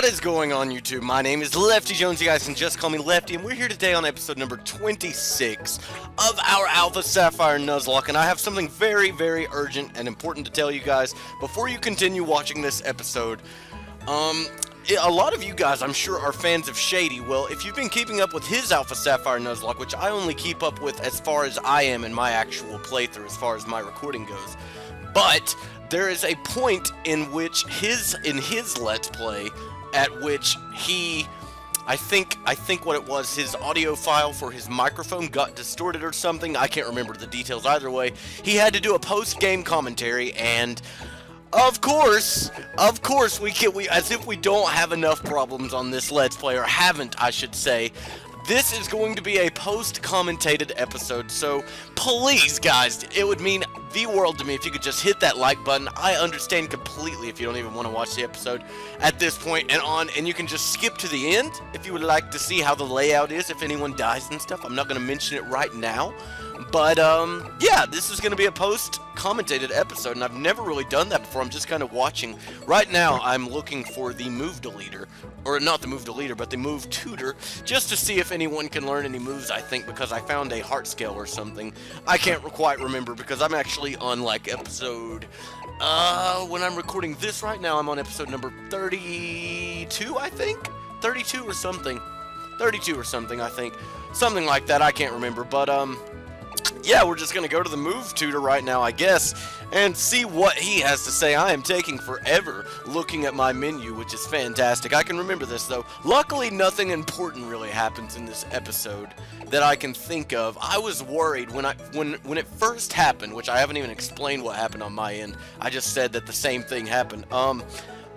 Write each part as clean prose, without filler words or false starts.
What is going on, YouTube? My name is Lefty Jones. You guys can just call me Lefty, and we're here today on episode number 26 of our Alpha Sapphire Nuzlocke, and I have something very, very urgent and important to tell you guys before you continue watching this episode. A lot of you guys, I'm sure, are fans of Shady. Well, if you've been keeping up with his Alpha Sapphire Nuzlocke, which I only keep up with as far as I am in my actual playthrough, as far as my recording goes, but there is a point in which in his Let's Play at which I think what it was, his audio file for his microphone got distorted or something. I can't remember the details either way. He had to do a post-game commentary, and of course, we as if we don't have enough problems on this Let's Play, or haven't, I should say. This is going to be a post-commentated episode, so please, guys, it would mean the world to me if you could just hit that like button. I understand completely if you don't even want to watch the episode at this point and you can just skip to the end if you would like to see how the layout is, if anyone dies and stuff. I'm not going to mention it right now, but, yeah, this is going to be a post-commentated episode, and I've never really done that before. I'm just kind of watching. Right now, I'm looking for the move deleter, or not the move deleter, but the move tutor, just to see if anyone can learn any moves, I think, because I found a heart scale or something. I can't quite remember, because I'm actually on, like, episode, when I'm recording this right now, I'm on episode number 32, I think? 32 or something. 32 or something, I think. Something like that, I can't remember, but, yeah, we're just going to go to the move tutor right now, I guess, and see what he has to say. I am taking forever looking at my menu, which is fantastic. I can remember this, though. Luckily, nothing important really happens in this episode that I can think of. I was worried when it first happened, which I haven't even explained what happened on my end. I just said that the same thing happened.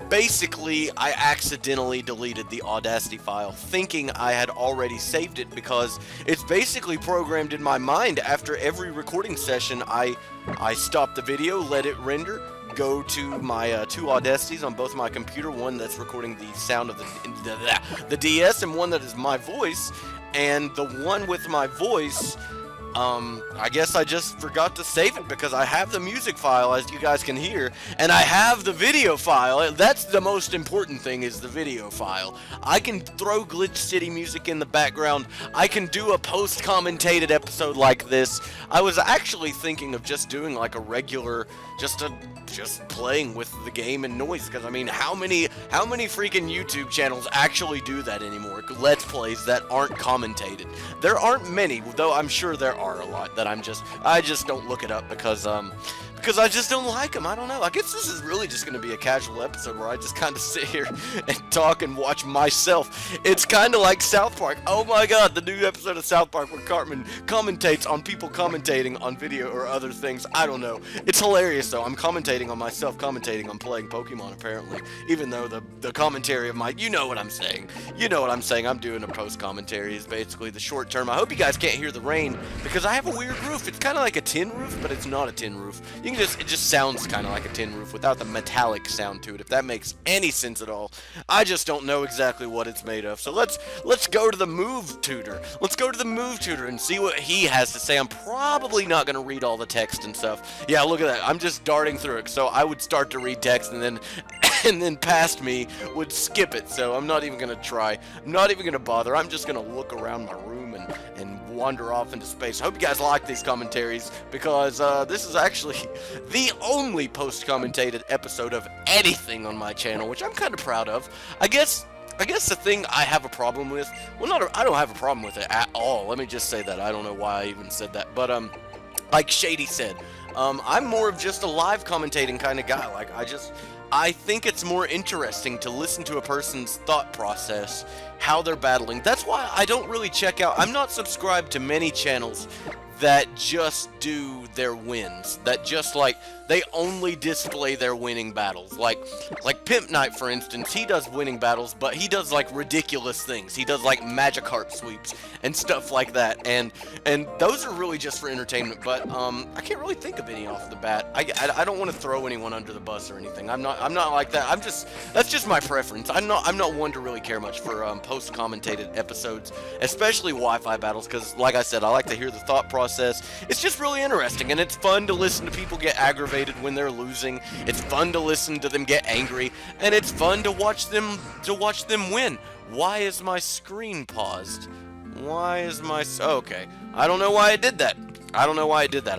Basically, I accidentally deleted the Audacity file, thinking I had already saved it, because it's basically programmed in my mind. After every recording session, I stop the video, let it render, go to my two Audacities on both my computer, one that's recording the sound of the DS, and one that is my voice, and the one with my voice, I guess I just forgot to save it, because I have the music file, as you guys can hear, and I have the video file. That's the most important thing, is the video file. I can throw Glitch City music in the background. I can do a post-commentated episode like this. I was actually thinking of just doing like a regular, just playing with the game and noise, because I mean, how many freaking YouTube channels actually do that anymore? Let's Plays that aren't commentated. There aren't many, though I'm sure there are a lot that I just don't look it up, because I just don't like them. I don't know. I guess this is really just going to be a casual episode where I just kind of sit here and talk and watch myself. It's kind of like South Park. Oh my god, the new episode of South Park where Cartman commentates on people commentating on video or other things. I don't know. It's hilarious, though. I'm commentating on myself, commentating on playing Pokemon, apparently. Even though the commentary of my... You know what I'm saying. You know what I'm saying. I'm doing a post-commentary is basically the short term. I hope you guys can't hear the rain, because I have a weird roof. It's kind of like a tin roof, but it's not a tin roof. It just sounds kind of like a tin roof without the metallic sound to it, if that makes any sense at all. I just don't know exactly what it's made of. So let's go to the move tutor. Let's go to the move tutor and see what he has to say. I'm probably not going to read all the text and stuff. Yeah, look at that. I'm just darting through it. So I would start to read text, and then past me would skip it. So I'm not even going to try. I'm not even going to bother. I'm just going to look around my room and wander off into space. I hope you guys like these commentaries, because this is actually the only post-commentated episode of anything on my channel, which I'm kind of proud of. I guess the thing I have a problem with, well, I don't have a problem with it at all. Let me just say that. I don't know why I even said that, but like Shady said, I'm more of just a live commentating kind of guy. Like, I think it's more interesting to listen to a person's thought process, how they're battling. That's why I don't really check out. I'm not subscribed to many channels that just do their wins, that just, like, they only display their winning battles. Like Pimp Knight, for instance, he does winning battles, but he does, like, ridiculous things. He does, like, magic heart sweeps and stuff like that, and those are really just for entertainment, but, I can't really think of any off the bat. I don't want to throw anyone under the bus or anything. I'm not like that. That's just my preference. I'm not one to really care much for, post-commentated episodes, especially Wi-Fi battles, because, like I said, I like to hear the thought process. It's just really interesting, and it's fun to listen to people get aggravated motivated when they're losing. It's fun to listen to them get angry, and it's fun to watch them win. Why is my screen paused? Why is my... Okay. I don't know why I did that.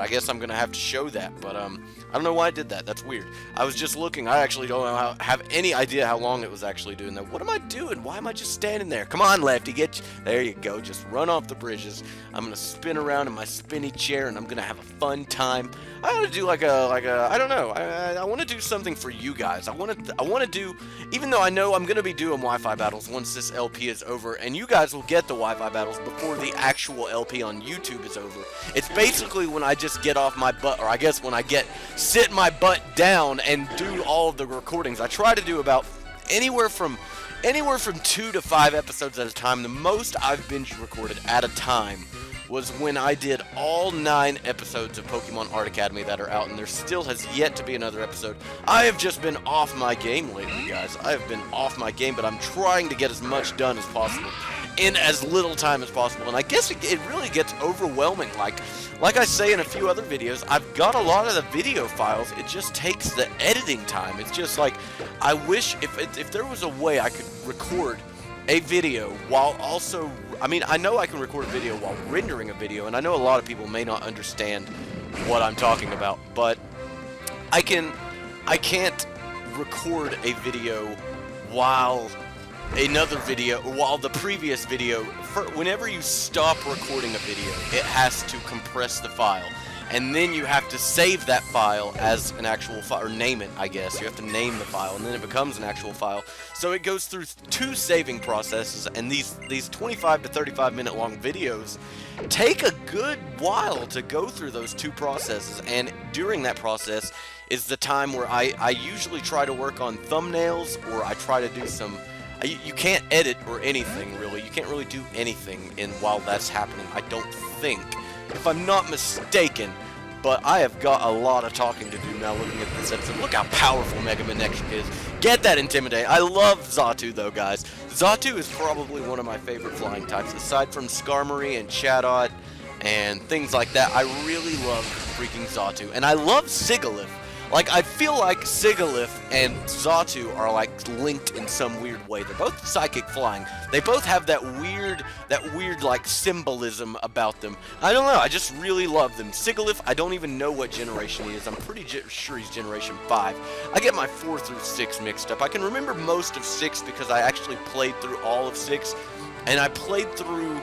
I guess I'm gonna have to show that, but I don't know why I did that. That's weird. I was just looking. I actually don't have any idea how long it was actually doing that. What am I doing? Why am I just standing there? Come on, Lefty, there you go. Just run off the bridges. I'm gonna spin around in my spinny chair, and I'm gonna have a fun time. I want to do like a I don't know. I want to do something for you guys. I want to do, even though I know I'm gonna be doing Wi-Fi battles once this LP is over, and you guys will get the Wi-Fi battles before the actual LP on YouTube is over. It's basically when I just get off my butt, or I guess when I sit my butt down and do all of the recordings. I try to do about anywhere from 2 to 5 episodes at a time. The most I've binge recorded at a time was when I did all 9 episodes of Pokemon Art Academy that are out, and there still has yet to be another episode. I have just been off my game lately, guys. I have been off my game, but I'm trying to get as much done as possible in as little time as possible, and I guess it really gets overwhelming. Like I say in a few other videos, I've got a lot of the video files. It just takes the editing time. It's just like, I wish if there was a way I could record a video while also, I mean, I know I can record a video while rendering a video, and I know a lot of people may not understand what I'm talking about, but I can't record a video while the previous video, whenever you stop recording a video, it has to compress the file, and then you have to save that file as an actual file, or name it, I guess. You have to name the file, and then it becomes an actual file. So it goes through 2 saving processes, and these 25 to 35 minute long videos take a good while to go through those 2 processes, and during that process is the time where I usually try to work on thumbnails, or I try to do some... You can't edit or anything, really. You can't really do anything while that's happening, I don't think, if I'm not mistaken. But I have got a lot of talking to do now looking at this episode. Look how powerful Mega Manectric is. Get that Intimidate. I love Xatu, though, guys. Xatu is probably one of my favorite flying types. Aside from Skarmory and Chatot and things like that, I really love freaking Xatu. And I love Sigilyph. Like, I feel like Sigilyph and Xatu are, like, linked in some weird way. They're both psychic flying. They both have that weird, like, symbolism about them. I don't know, I just really love them. Sigilyph, I don't even know what generation he is. I'm pretty sure he's generation 5. I get my 4 through 6 mixed up. I can remember most of 6 because I actually played through all of 6. And I played through...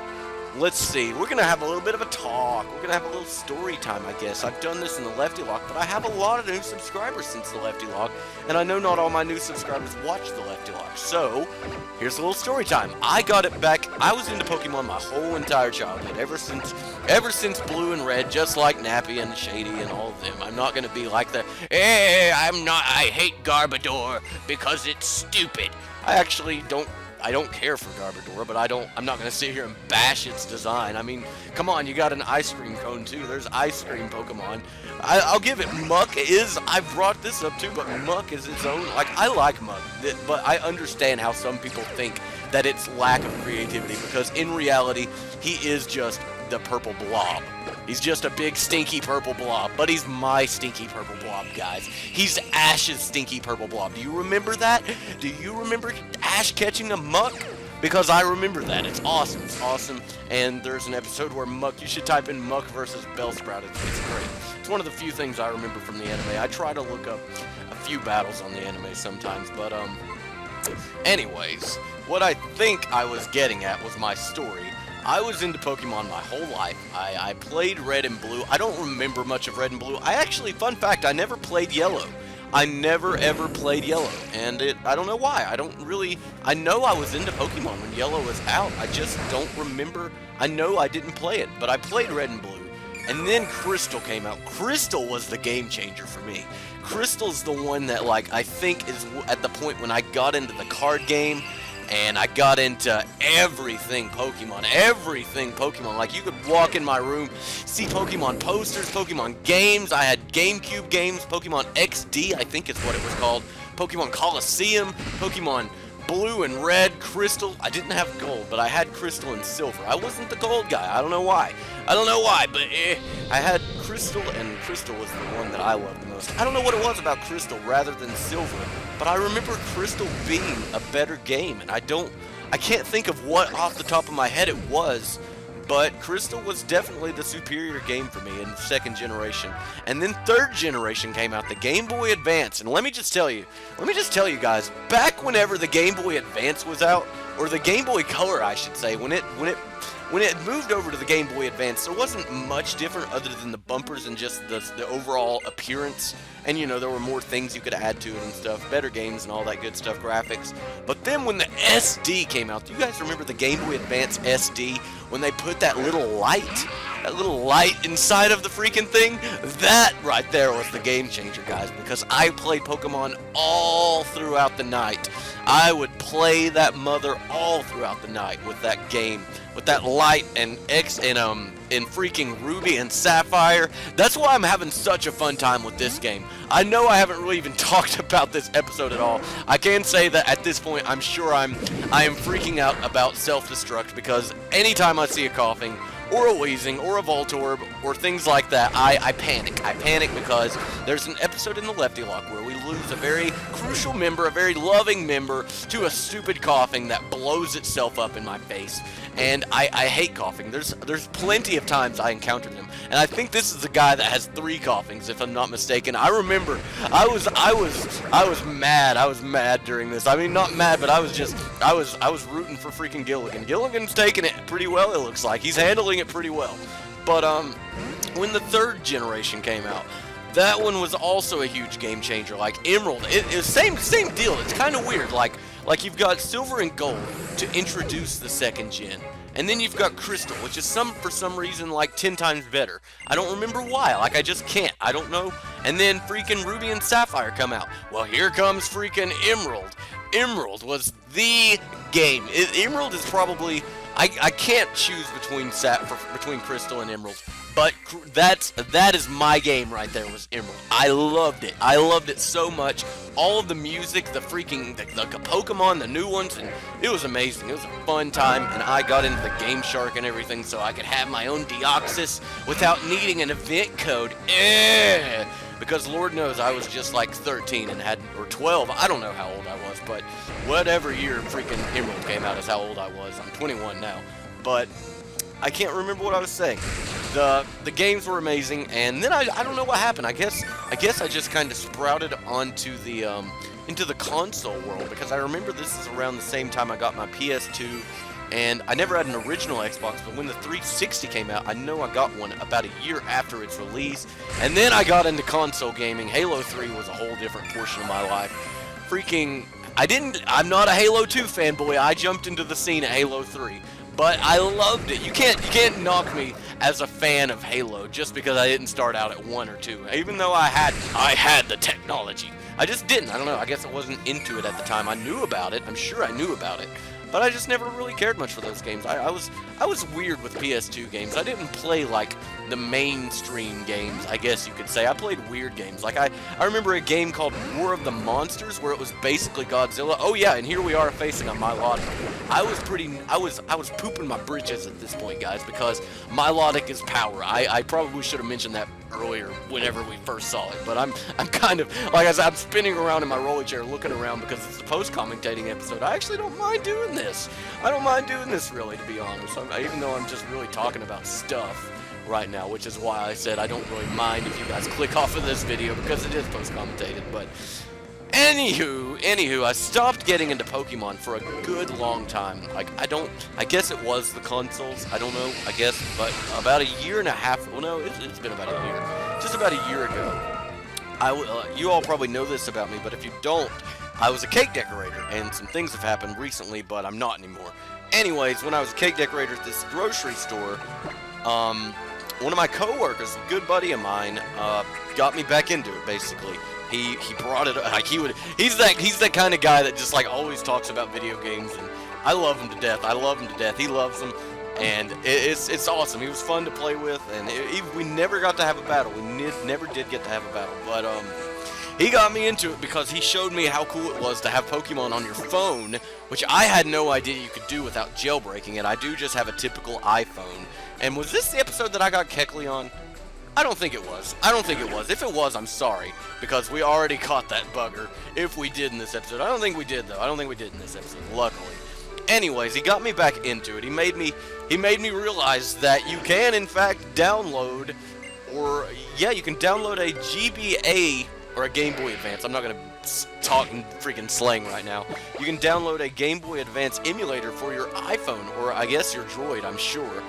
Let's see, we're going to have a little bit of a talk. We're going to have a little story time, I guess. I've done this in the Lefty Lock, but I have a lot of new subscribers since the Lefty Lock, and I know not all my new subscribers watch the Lefty Lock. So, here's a little story time. I got it back. I was into Pokemon my whole entire childhood, ever since Blue and Red, just like Nappy and Shady and all of them. I'm not going to be like the, hey, I hate Garbodor because it's stupid. I actually don't care for Garbodor, but I'm not going to sit here and bash its design. I mean, come on, you got an ice cream cone too. There's ice cream Pokemon. I'll give it. Muck is, I brought this up too, but Muck is its own, like, I like Muck, but I understand how some people think that it's lack of creativity, because in reality, he is just the purple blob. He's just a big stinky purple blob, but he's my stinky purple blob, guys. He's Ash's stinky purple blob. Do you remember that? Do you remember Ash catching a Muck? Because I remember that. It's awesome. It's awesome. And there's an episode where Muck, you should type in Muck versus Bellsprout. It's great. It's one of the few things I remember from the anime. I try to look up a few battles on the anime sometimes, but anyways, what I think I was getting at was my story. I was into Pokemon my whole life. I played Red and Blue. I don't remember much of Red and Blue. I actually, fun fact, I never played Yellow. I never ever played Yellow, and I don't know why. I know I was into Pokemon when Yellow was out. I just don't remember. I know I didn't play it, but I played Red and Blue. And then Crystal came out. Crystal was the game changer for me. Crystal's the one that, like, I think is at the point when I got into the card game, and I got into everything Pokemon. Like, you could walk in my room, see Pokemon posters, Pokemon games. I had GameCube games, Pokemon XD, I think is what it was called. Pokemon Coliseum, Pokemon Blue and Red, Crystal. I didn't have Gold, but I had Crystal and Silver. I wasn't the Gold guy. I don't know why, but I had Crystal, and Crystal was the one that I loved the most. I don't know what it was about Crystal rather than Silver, but I remember Crystal being a better game, and I can't think of what off the top of my head it was, but Crystal was definitely the superior game for me in the second generation. And then third generation came out, the Game Boy Advance, and let me just tell you guys, back whenever the Game Boy Advance was out, or the Game Boy Color I should say, when it moved over to the Game Boy Advance, there wasn't much different other than the bumpers and just the overall appearance. And, you know, there were more things you could add to it and stuff, better games and all that good stuff, graphics. But then when the SD came out, do you guys remember the Game Boy Advance SD? When they put that little light inside of the freaking thing? That right there was the game changer, guys, because I played Pokemon all throughout the night. I would play that mother all throughout the night with that game, with that light and freaking Ruby and Sapphire. That's why I'm having such a fun time with this game. I know I haven't really even talked about this episode at all. I can say that at this point, I'm sure I am freaking out about self-destruct, because anytime I see a coughing or a wheezing or a Voltorb or things like that, I panic. I panic because there's an episode in the Lefty Lock where we lose a very crucial member, a very loving member, to a stupid coughing that blows itself up in my face. And I hate coughing. There's plenty of times I encountered them, and I think this is the guy that has 3 coughings, if I'm not mistaken. I remember I was mad. I was mad during this. I mean, not mad, but I was rooting for freaking Gilligan. Gilligan's taking it pretty well. It looks like he's handling it pretty well. But when the third generation came out, that one was also a huge game changer. Like Emerald, it's same deal. It's kind of weird. Like you've got Silver and Gold to introduce the second gen, and then you've got Crystal, which is for some reason like 10 times better. I don't remember why. Like, I just can't. I don't know. And then freaking Ruby and Sapphire come out. Well, here comes freaking Emerald. Emerald was the game. Emerald is probably, I can't choose between Crystal and Emerald, but that is my game right there, was Emerald. I loved it. I loved it so much. All of the music, the Pokemon, the new ones, and it was amazing. It was a fun time, and I got into the Game Shark and everything so I could have my own Deoxys without needing an event code. Because Lord knows I was just like 13 and or 12. I don't know how old I was, but whatever year freaking Emerald came out is how old I was. I'm 21 now, but I can't remember what I was saying. The games were amazing, and then I don't know what happened. I guess I just kind of sprouted onto the into the console world, because I remember this is around the same time I got my PS2, and I never had an original Xbox, but when the 360 came out, I know I got one about a year after its release, and then I got into console gaming. Halo 3 was a whole different portion of my life. I'm not a Halo 2 fanboy. I jumped into the scene at Halo 3. But I loved it. You can't knock me as a fan of Halo just because I didn't start out at 1 or 2. Even though I had the technology. I just didn't. I don't know. I guess I wasn't into it at the time. I knew about it. I'm sure I knew about it. But I just never really cared much for those games. I was weird with PS2 games. I didn't play like the mainstream games, I guess you could say. I played weird games. Like I remember a game called War of the Monsters where it was basically Godzilla. Oh yeah, and here we are facing a Milotic. I was pooping my britches at this point, guys, because Milotic is power. I probably should have mentioned that earlier whenever we first saw it, but I'm kind of, like I said, I'm spinning around in my rolly chair looking around because it's a post-commentating episode. I actually don't mind doing this. I don't mind doing this, really, to be honest. Even though I'm just really talking about stuff right now, which is why I said I don't really mind if you guys click off of this video, because it is post-commentated. But anywho, I stopped getting into Pokemon for a good long time. Like, I guess it was the consoles, I don't know, I guess, but about a year and a half, well no, it's been about a year, just about a year ago. You all probably know this about me, but if you don't, I was a cake decorator, and some things have happened recently, but I'm not anymore. Anyways, when I was a cake decorator at this grocery store, one of my coworkers, a good buddy of mine, got me back into it, basically. He brought it, like he's that kind of guy that just like always talks about video games, and I love him to death. I love him to death. He loves them, and it's awesome. He was fun to play with, and we never got to have a battle. We never did get to have a battle, but he got me into it because he showed me how cool it was to have Pokemon on your phone, which I had no idea you could do without jailbreaking it. I do just have a typical iPhone. And was this the episode that I got Kecleon? I don't think it was. I don't think it was. If it was, I'm sorry, because we already caught that bugger. If we did in this episode. I don't think we did, though. I don't think we did in this episode, luckily. Anyways, he got me back into it. He made me realize that you can, in fact, download, you can download a GBA, or a Game Boy Advance. I'm not going to talk in freaking slang right now. You can download a Game Boy Advance emulator for your iPhone, or I guess your Droid, I'm sure.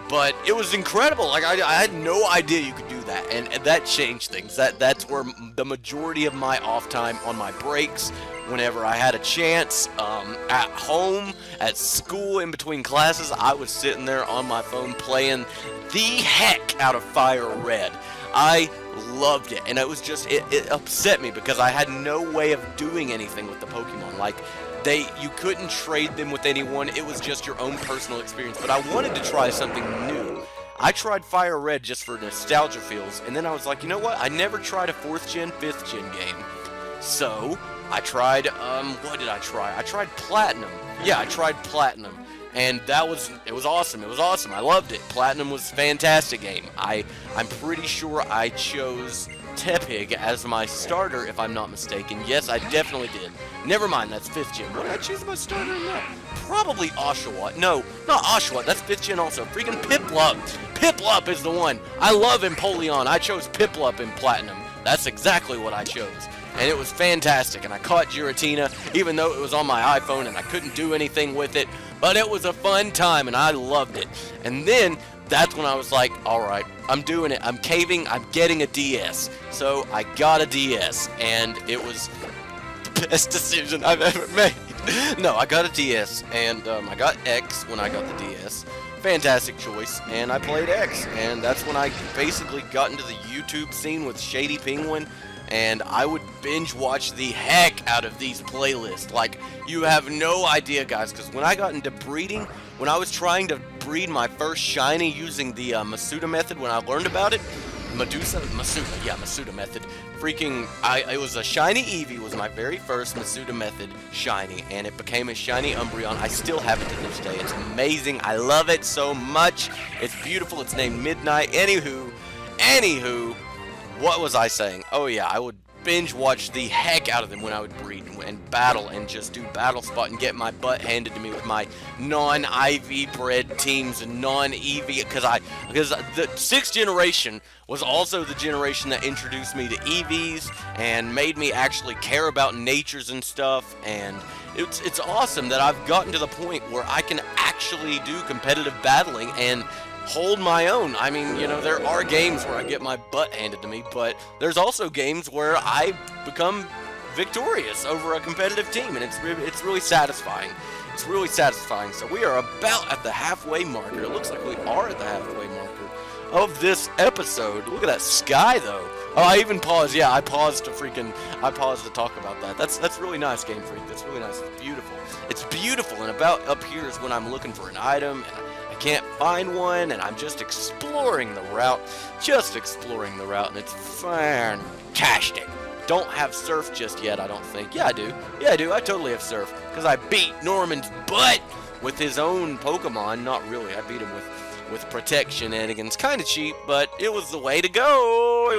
But it was incredible. Like, I had no idea you could do that, and that changed things. That's where the majority of my off time on my breaks, whenever I had a chance, at home, at school, in between classes, I was sitting there on my phone playing the heck out of Fire Red. I loved it, and it was just, it upset me because I had no way of doing anything with the Pokemon. Like, you couldn't trade them with anyone. It was just your own personal experience. But I wanted to try something new. I tried Fire Red just for nostalgia feels, and then I was like, you know what? I never tried a 4th gen, 5th gen game. So I tried, what did I try? I tried Platinum. Yeah, I tried Platinum. And it was awesome. It was awesome. I loved it. Platinum was a fantastic game. I'm pretty sure I chose Tepig as my starter, if I'm not mistaken. Yes, I definitely did. Never mind, that's 5th gen. What did I choose my starter? No. Probably Oshawott. No, not Oshawott. That's 5th gen also. Freaking Piplup. Piplup is the one. I love Empoleon. I chose Piplup in Platinum. That's exactly what I chose. And it was fantastic. And I caught Giratina, even though it was on my iPhone and I couldn't do anything with it. But it was a fun time, and I loved it. And then that's when I was like, alright, I'm doing it. I'm caving. I'm getting a DS. So I got a DS, and it was the best decision I've ever made. No, I got a DS, and I got X when I got the DS. Fantastic choice, and I played X. And that's when I basically got into the YouTube scene with Shady Penguin. And I would binge watch the heck out of these playlists. Like, you have no idea, guys, because when I got into breeding, when I was trying to breed my first shiny using the Masuda method, when I learned about it, Masuda method, freaking, it was a shiny Eevee was my very first Masuda method shiny, and it became a shiny Umbreon. I still have it to this day. It's amazing. I love it so much. It's beautiful. It's named Midnight. Anywho, what was I saying? Oh yeah, I would binge watch the heck out of them when I would breed and battle and just do battle spot and get my butt handed to me with my non-IV bred teams and non-EV because the 6th generation was also the generation that introduced me to EVs and made me actually care about natures and stuff, and it's awesome that I've gotten to the point where I can actually do competitive battling and hold my own. I mean, you know, there are games where I get my butt handed to me, but there's also games where I become victorious over a competitive team, and it's really satisfying. It's really satisfying. So we are about at the halfway marker. It looks like we are at the halfway marker of this episode. Look at that sky, though. Oh, I even paused. Yeah, I paused to talk about that. That's really nice, Game Freak. That's really nice. It's beautiful. It's beautiful, and about up here is when I'm looking for an item, and I can't find one, and I'm just exploring the route, and it's fantastic. Don't have Surf just yet, I don't think. Yeah, I do. I totally have Surf, because I beat Norman's butt with his own Pokemon. Not really, I beat him with Protect shenanigans. Kind of cheap, but it was the way to go.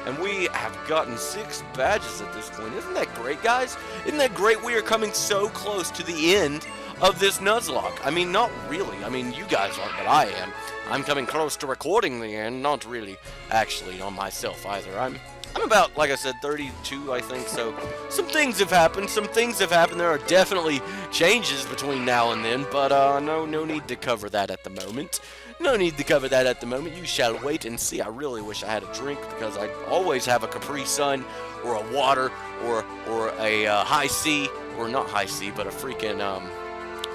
And we have gotten 6 badges at this point. Isn't that great, guys? Isn't that great? We are coming so close to the end of this Nuzlocke. I mean, not really. I mean, you guys aren't, but I am. I'm coming close to recording the end. Not really, actually, on myself either. I'm about, like I said, 32, I think, so some things have happened. There are definitely changes between now and then, but no need to cover that at the moment. You shall wait and see. I really wish I had a drink, because I always have a Capri Sun, or a water, or a High C, or not High C, but a freaking,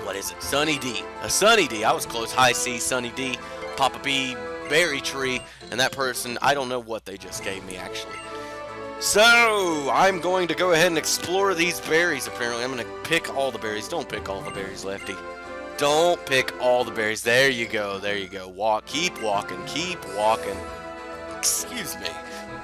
what is it? Sunny D. A Sunny D. I was close. High C, Sunny D, Papa B, Berry Tree, and that person, I don't know what they just gave me, actually. So, I'm going to go ahead and explore these berries, apparently. I'm going to pick all the berries. Don't pick all the berries, Lefty. Don't pick all the berries. There you go. Keep walking. Excuse me.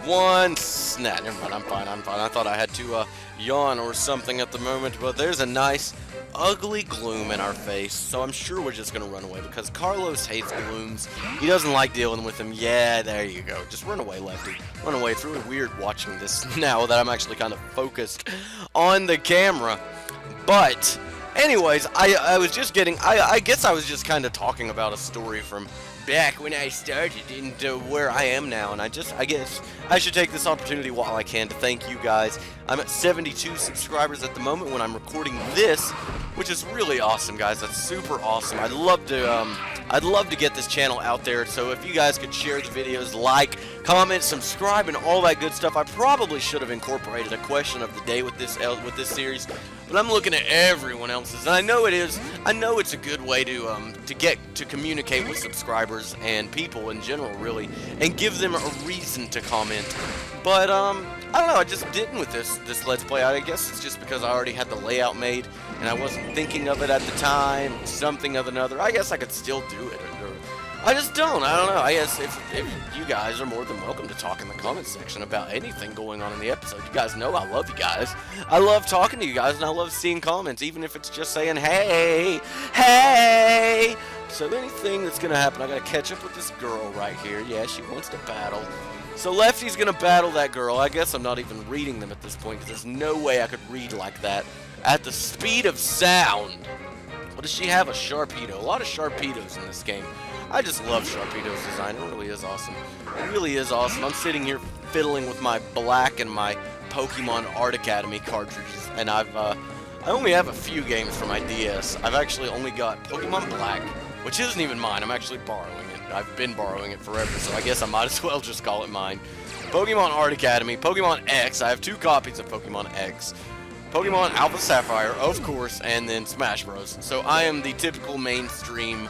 one snap. Never mind, I'm fine. I thought I had to yawn or something at the moment, but there's a nice ugly gloom in our face, so I'm sure we're just gonna run away because Carlos hates glooms. He doesn't like dealing with them. Yeah, there you go. Just run away, Lefty. Run away. It's really weird watching this now that I'm actually kind of focused on the camera. But anyways, I was just getting, I guess I was just kind of talking about a story from back when I started into where I am now, and I guess I should take this opportunity while I can to thank you guys. I'm at 72 subscribers at the moment when I'm recording this, which is really awesome, guys. That's super awesome. I'd love to get this channel out there, so if you guys could share the videos, like, comment, subscribe, and all that good stuff. I probably should have incorporated a question of the day with this series, but I'm looking at everyone else's, and I know it is. I know it's a good way to communicate with subscribers and people in general, really, and give them a reason to comment. But I don't know. I just didn't with this Let's Play. I guess it's just because I already had the layout made and I wasn't thinking of it at the time. Something of another. I guess I could still do it. Or I just don't. I don't know. I guess if you guys are more than welcome to talk in the comment section about anything going on in the episode. You guys know I love you guys. I love talking to you guys, and I love seeing comments, even if it's just saying, hey, hey. So anything that's going to happen, I got to catch up with this girl right here. Yeah, she wants to battle. So Lefty's going to battle that girl. I guess I'm not even reading them at this point, because there's no way I could read like that at the speed of sound. What does she have? A Sharpedo. A lot of Sharpedos in this game. I just love Sharpedo's design. It really is awesome. It really is awesome. I'm sitting here fiddling with my Black and my Pokemon Art Academy cartridges, and I only have a few games for my DS. I've actually only got Pokemon Black, which isn't even mine. I'm actually borrowing it. I've been borrowing it forever, so I guess I might as well just call it mine. Pokemon Art Academy, Pokemon X. I have 2 copies of Pokemon X. Pokemon Alpha Sapphire, of course, and then Smash Bros. So I am the typical mainstream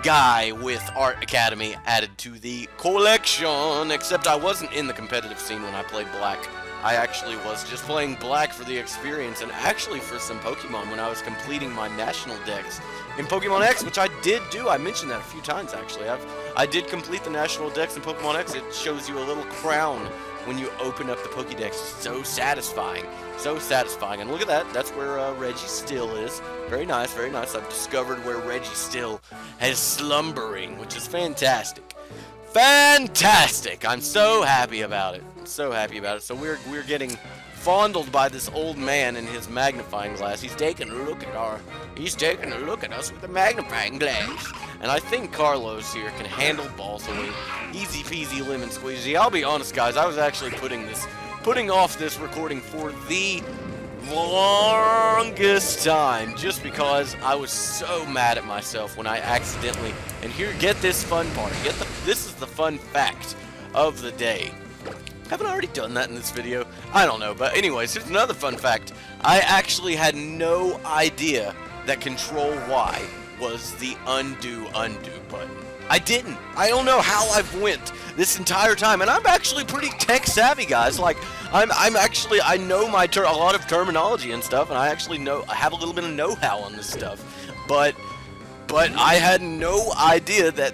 guy with Art Academy added to the collection, except I wasn't in the competitive scene when I played Black. I actually was just playing Black for the experience, and actually for some Pokemon when I was completing my national dex in Pokemon X, which I did do. I mentioned that a few times, actually. I did complete the national dex in Pokemon X. It shows you a little crown when you open up the Pokédex. It's so satisfying. So satisfying. And look at that. That's where Registeel is. Very nice, very nice. I've discovered where Registeel is slumbering, which is fantastic. Fantastic! I'm so happy about it. I'm so happy about it. So we're getting fondled by this old man in his magnifying glass. He's taking a look at us with a magnifying glass. And I think Carlos here can handle balls away. Easy peasy lemon squeezy. I'll be honest, guys, I was actually putting off this recording for the longest time, just because I was so mad at myself when I accidentally, and here, get this fun part, this is the fun fact of the day. Haven't I already done that in this video? I don't know, but anyways, here's another fun fact. I actually had no idea that Control Y was the undo button. I didn't. I don't know how I've went this entire time, and I'm actually pretty tech savvy, guys. Like, I know a lot of terminology and stuff, and I have a little bit of know-how on this stuff, but I had no idea that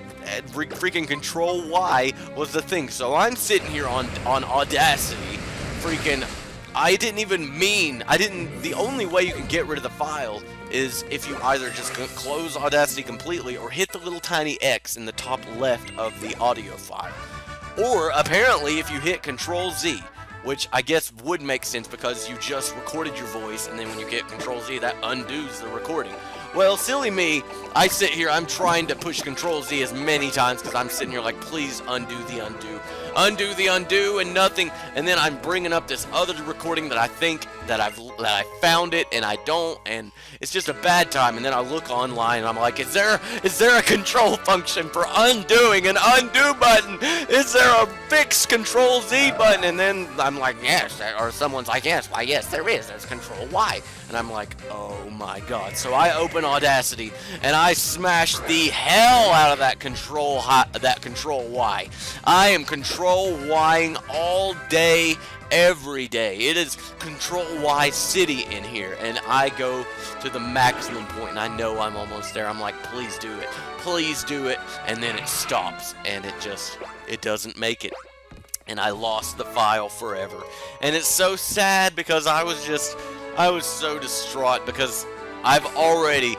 freaking Control Y was the thing. So I'm sitting here on Audacity, freaking, the only way you can get rid of the file is if you either just close Audacity completely or hit the little tiny X in the top left of the audio file. Or, apparently, if you hit Control Z, which I guess would make sense because you just recorded your voice, and then when you hit Control Z, that undoes the recording. Well, silly me, I sit here, I'm trying to push Control Z as many times because I'm sitting here like, please undo the undo. Undo the undo, and nothing, and then I'm bringing up this other recording that I think that I found it, and I don't, and it's just a bad time. And then I look online, and I'm like, is there a control function for undoing an undo button? Is there a fixed Control Z button? And then I'm like, yes, or someone's like, yes, why, yes, there is. There's Control Y, and I'm like, oh my god. So I open Audacity, and I smash the hell out of that Control Y. I am Control Ying all day, every day. It is Control Y City in here, and I go to the maximum point, and I know I'm almost there. I'm like, please do it, and then it stops, and it doesn't make it. and I lost the file forever. And it's so sad because I was so distraught because I already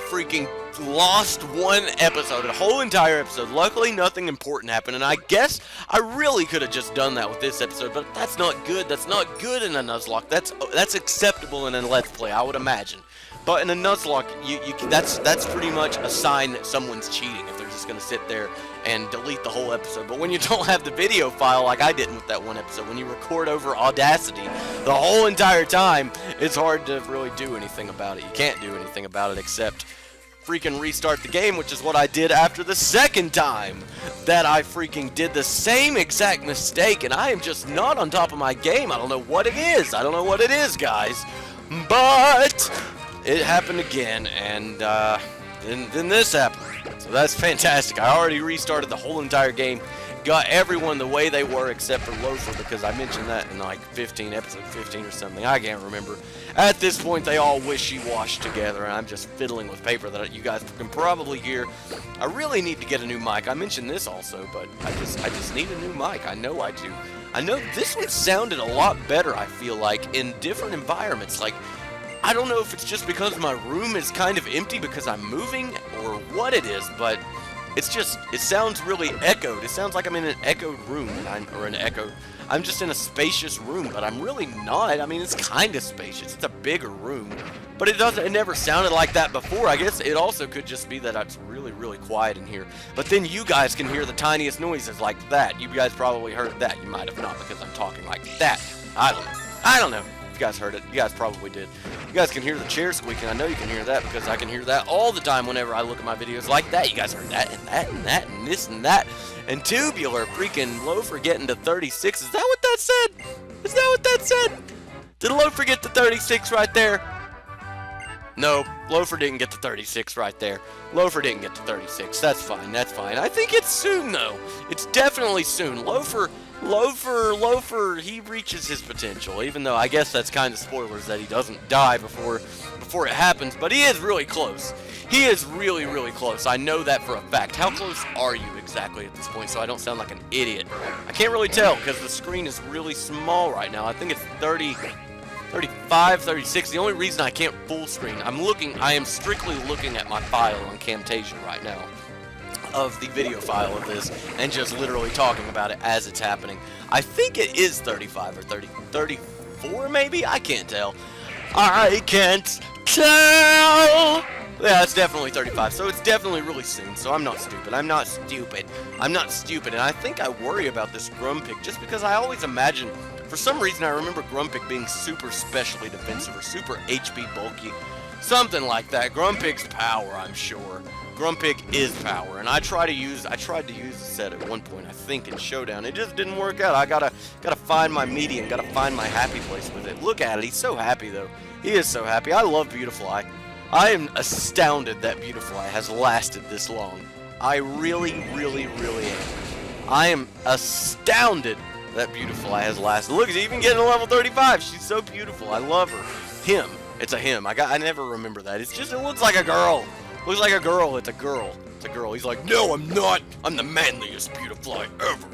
freaking lost one episode, a whole entire episode. Luckily, nothing important happened, and I guess I really could have just done that with this episode, but that's not good. That's not good in a Nuzlocke. That's acceptable in a Let's Play, I would imagine. But in a Nuzlocke, that's pretty much a sign that someone's cheating if they're just going to sit there and delete the whole episode. But when you don't have the video file like I didn't with that one episode, when you record over Audacity the whole entire time, it's hard to really do anything about it. You can't do anything about it except freaking restart the game, which is what I did after the second time that I freaking did the same exact mistake, and I am just not on top of my game. I don't know what it is. I don't know what it is, guys. But it happened again, and then this happened. So that's fantastic. I already restarted the whole entire game, got everyone the way they were except for Loafer, because I mentioned that in like episode 15 or something. I can't remember. At this point, they all wishy-wash together, and I'm just fiddling with paper that you guys can probably hear. I really need to get a new mic. I mentioned this also, but I just need a new mic. I know I do. I know this one sounded a lot better, I feel like, in different environments. Like, I don't know if it's just because my room is kind of empty because I'm moving or what it is, but it sounds really echoed. It sounds like I'm in an echoed room, I'm just in a spacious room, but I'm really not. I mean, it's kind of spacious. It's a bigger room, but it never sounded like that before. I guess it also could just be that it's really, really quiet in here. But then you guys can hear the tiniest noises like that. You guys probably heard that. You might have not because I'm talking like that. I don't know. You guys heard it. You guys probably did. You guys can hear the chair squeaking. I know you can hear that because I can hear that all the time whenever I look at my videos like that. You guys heard that and that and that and this and that. And Tubular freaking Loafer getting to 36. Is that what that said? Is that what that said? Did Loafer get to 36 right there? No, Loafer didn't get to 36 right there. Loafer didn't get to 36. That's fine. That's fine. I think it's soon though. It's definitely soon. Loafer, he reaches his potential, even though I guess that's kind of spoilers that he doesn't die before it happens, but he is really close. He is really, really close. I know that for a fact. How close are you exactly at this point so I don't sound like an idiot? I can't really tell because the screen is really small right now. I think it's 30, 35, 36. The only reason I can't full screen, I am strictly looking at my file on Camtasia right now, of the video file of this, and just literally talking about it as it's happening. I think it is 35 or 30, 34 maybe? I can't tell. I can't tell! Yeah, it's definitely 35, so it's definitely really soon, so I'm not stupid. I'm not stupid, and I think I worry about this Grumpig just because I always imagine, for some reason I remember Grumpig being super specially defensive or super HP bulky, something like that. Grumpig's power, I'm sure. Grumpig is power, and I tried to use the set at one point, I think, in Showdown. It just didn't work out. I gotta find my median, gotta find my happy place with it. Look at it, he's so happy though. He is so happy. I love Beautifly. I am astounded that Beautifly has lasted this long. I really, really, really am. I am astounded that Beautifly has lasted. Look, she's even getting to level 35. She's so beautiful. I love her. Him. It's a him. I never remember that. It looks like a girl. Looks like a girl. It's a girl. It's a girl. He's like, no, I'm not. I'm the manliest Beautifly ever.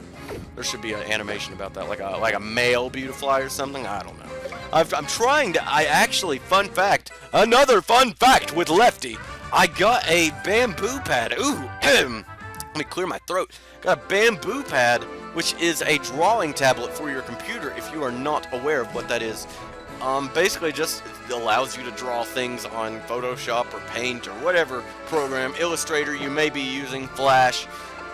There should be an animation about that, like a male Beautifly or something. I don't know. I'm trying to. Fun fact. Another fun fact with Lefty. I got a bamboo pad. Ooh, let me clear my throat. Got a bamboo pad, which is a drawing tablet for your computer. If you are not aware of what that is, basically just allows you to draw things on Photoshop or Paint or whatever program, Illustrator you may be using, Flash.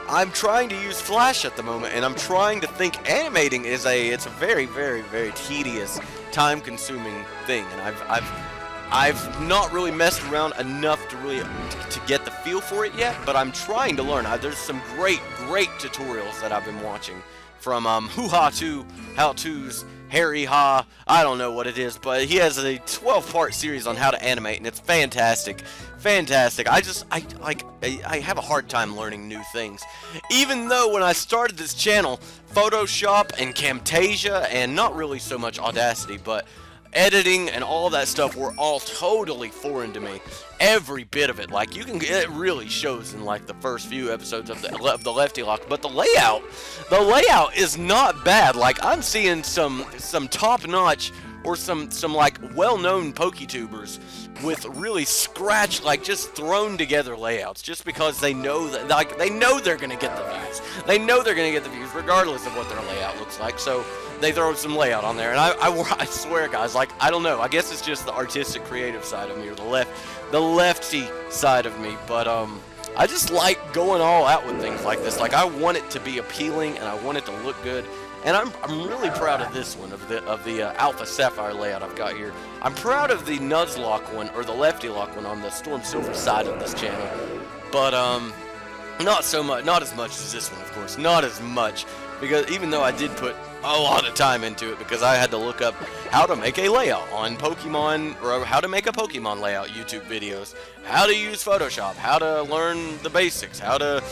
I'm trying to use Flash at the moment, and I'm trying to think animating is it's a very, very, very tedious, time-consuming thing, and I've not really messed around enough to get the feel for it yet, but I'm trying to learn. There's some great tutorials that I've been watching from How To's Harry Ha, I don't know what it is, but he has a 12-part series on how to animate, and it's fantastic. Fantastic. I have a hard time learning new things. Even though when I started this channel, Photoshop and Camtasia, and not really so much Audacity, but editing and all that stuff were all totally foreign to me. Every bit of it, like it really shows in like the first few episodes of the Lefty Lock. But the layout is not bad. Like I'm seeing some top-notch or some like well-known PokeTubers with really scratched, like just thrown together layouts, just because they know that, like they know they're gonna get the views. They know they're gonna get the views regardless of what their layout looks like. So they throw some layout on there, and I swear, guys, like I don't know. I guess it's just the artistic, creative side of me, or the lefty side of me. But I just like going all out with things like this. Like I want it to be appealing, and I want it to look good. And I'm really proud of this one, of the Alpha Sapphire layout I've got here. I'm proud of the Nuzlocke one, or the Lefty Lock one on the Storm Silver side of this channel. But not so much, not as much as this one, of course. Not as much, because even though I did put a lot of time into it, because I had to look up how to make a layout on Pokemon, or how to make a Pokemon layout YouTube videos, how to use Photoshop, how to learn the basics, how to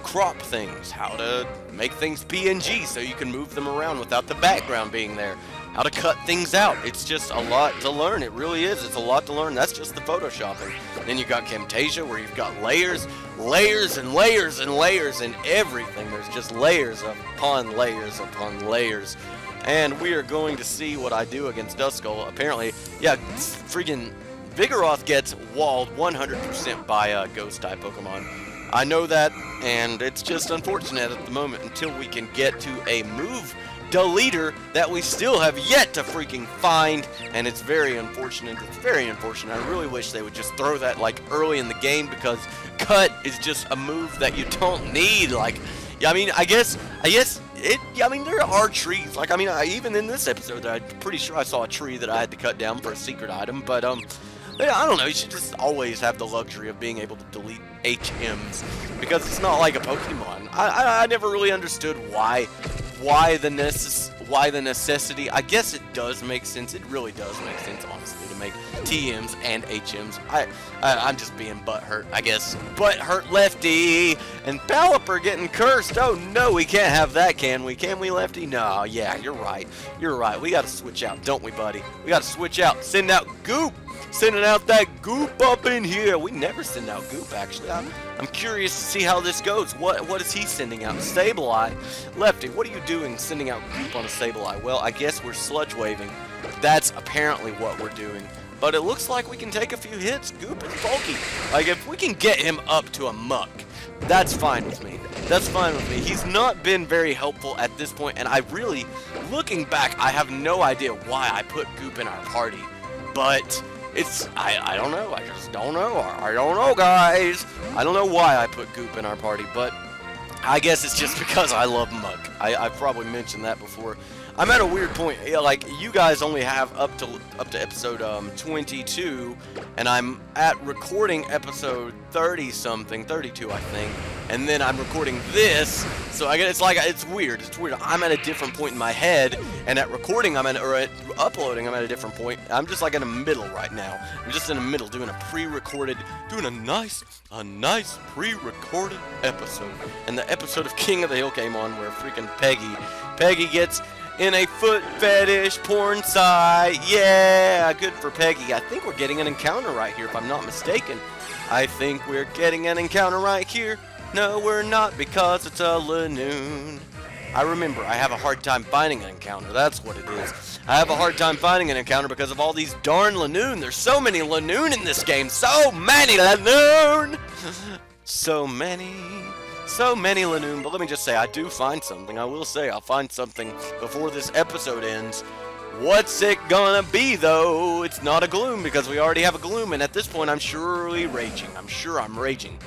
crop things, how to make things PNG so you can move them around without the background being there, how to cut things out. It's just a lot to learn. It really is. It's a lot to learn. That's just the Photoshopping. Then you got Camtasia, where you've got layers and layers and layers and everything. There's just layers upon layers upon layers. And we are going to see what I do against Duskull. Apparently, yeah, freaking Vigoroth gets walled 100% by Ghost-type Pokemon. I know that, and it's just unfortunate at the moment until we can get to a move deleter that we still have yet to freaking find, and it's very unfortunate. It's very unfortunate. I really wish they would just throw that like early in the game, because cut is just a move that you don't need. Like, I mean, I guess there are trees. Like, I mean, even in this episode, I'm pretty sure I saw a tree that I had to cut down for a secret item, but I don't know, you should just always have the luxury of being able to delete HMs, because it's not like a Pokemon. I never really understood why the necessity. I guess it does make sense. It really does make sense, honestly, to make TMs and HMs. I'm just being butthurt, I guess. Butthurt Lefty and Pelipper getting cursed. Oh no, we can't have that, can we? Can we, Lefty? No, yeah, you're right. You're right. We gotta switch out, don't we, buddy? We gotta switch out. Send out Goop. Sending out that Goop up in here. We never send out Goop, actually. I'm curious to see how this goes. What is he sending out? Sableye. Lefty, what are you doing sending out Goop on a Sableye? Well, I guess we're sludge waving. That's apparently what we're doing. But it looks like we can take a few hits. Goop is bulky. Like, if we can get him up to a muck, that's fine with me. That's fine with me. He's not been very helpful at this point, and I really, looking back, I have no idea why I put Goop in our party. But I don't know. I just don't know. I don't know, guys. I don't know why I put Goop in our party, but I guess it's just because I love Muck. I've probably mentioned that before. I'm at a weird point. Like, you guys only have up to episode 22, and I'm at recording episode 30-something, 32, I think. And then I'm recording this, so I guess it's weird. It's weird. I'm at a different point in my head, and at recording, at uploading, I'm at a different point. I'm just like in the middle right now. I'm just in the middle, doing a nice pre-recorded episode. And the episode of King of the Hill came on, where freaking Peggy gets in a foot fetish porn site. Yeah, good for Peggy. I think we're getting an encounter right here, if I'm not mistaken. I think we're getting an encounter right here. No, we're not, because it's a Lanoon. I remember, I have a hard time finding an encounter. That's what it is. I have a hard time finding an encounter because of all these darn Lanoon. There's so many Lanoon in this game. So many Lanoon! So many Lanoon. But let me just say, I do find something. I will say, I'll find something before this episode ends. What's it gonna be, though? It's not a Gloom, because we already have a Gloom, and at this point, I'm surely raging. I'm sure I'm raging.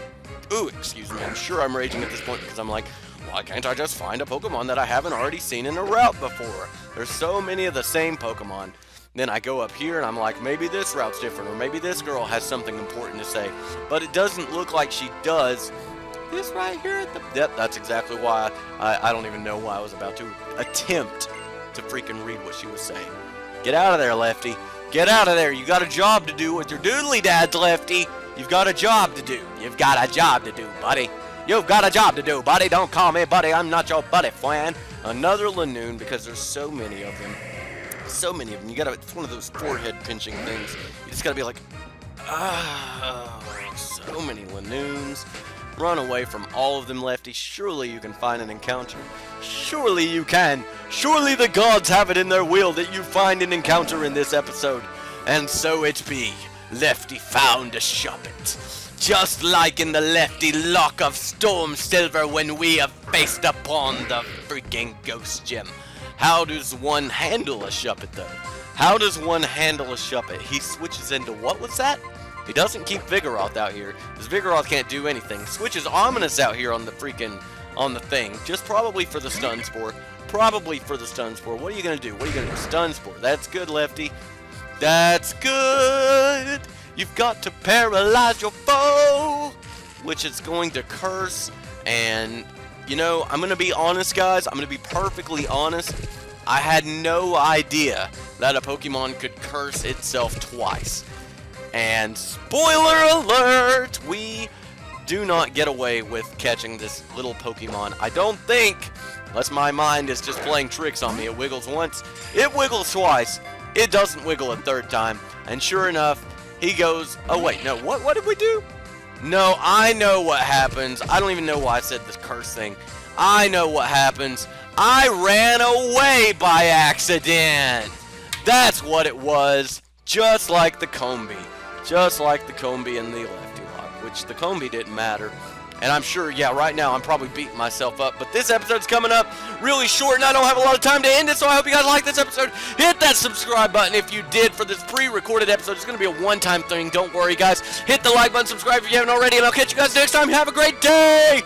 Ooh, excuse me. I'm sure I'm raging at this point, because I'm like, why can't I just find a Pokemon that I haven't already seen in a route before? There's so many of the same Pokemon. Then I go up here, and I'm like, maybe this route's different, or maybe this girl has something important to say. But it doesn't look like she does. This right here at the... Yep, that's exactly why I don't even know why I was about to attempt to freaking read what she was saying. Get out of there, Lefty. Get out of there. You got a job to do with your doodly dads, Lefty. You've got a job to do. You've got a job to do, buddy. You've got a job to do, buddy. Don't call me buddy. I'm not your buddy, friend. Another Lanoon, because there's so many of them. So many of them. It's one of those forehead pinching things. You just gotta be like, oh, so many Lanoons. Run away from all of them, Lefty. Surely you can find an encounter. Surely you can. Surely the gods have it in their will that you find an encounter in this episode. And so it be. Lefty found a shuppet. Just like in the Lefty lock of Storm Silver when we have faced upon the freaking ghost gem. How does one handle a shuppet, though? How does one handle a shuppet? He switches into, what was that? He doesn't keep Vigoroth out here, because Vigoroth can't do anything. Switches Ominous out here on the thing, just probably for the Stun Spore. Probably for the Stun Spore. What are you going to do? What are you going to do? Stun Spore. That's good, Lefty. That's good. You've got to paralyze your foe, which is going to curse. And, you know, I'm going to be honest, guys. I'm going to be perfectly honest. I had no idea that a Pokemon could curse itself twice. And spoiler alert, we do not get away with catching this little Pokemon. I don't think, unless my mind is just playing tricks on me. It wiggles once, it wiggles twice, it doesn't wiggle a third time. And sure enough, he goes, oh wait, no, what did we do? No, I know what happens. I don't even know why I said this curse thing. I know what happens. I ran away by accident. That's what it was. Just like the Combee. Just like the Combee and the Lefty lock, which the Combee didn't matter. And I'm sure, yeah, right now I'm probably beating myself up. But this episode's coming up really short, and I don't have a lot of time to end it, so I hope you guys like this episode. Hit that subscribe button if you did for this pre-recorded episode. It's going to be a one-time thing. Don't worry, guys. Hit the like button, subscribe if you haven't already, and I'll catch you guys next time. Have a great day!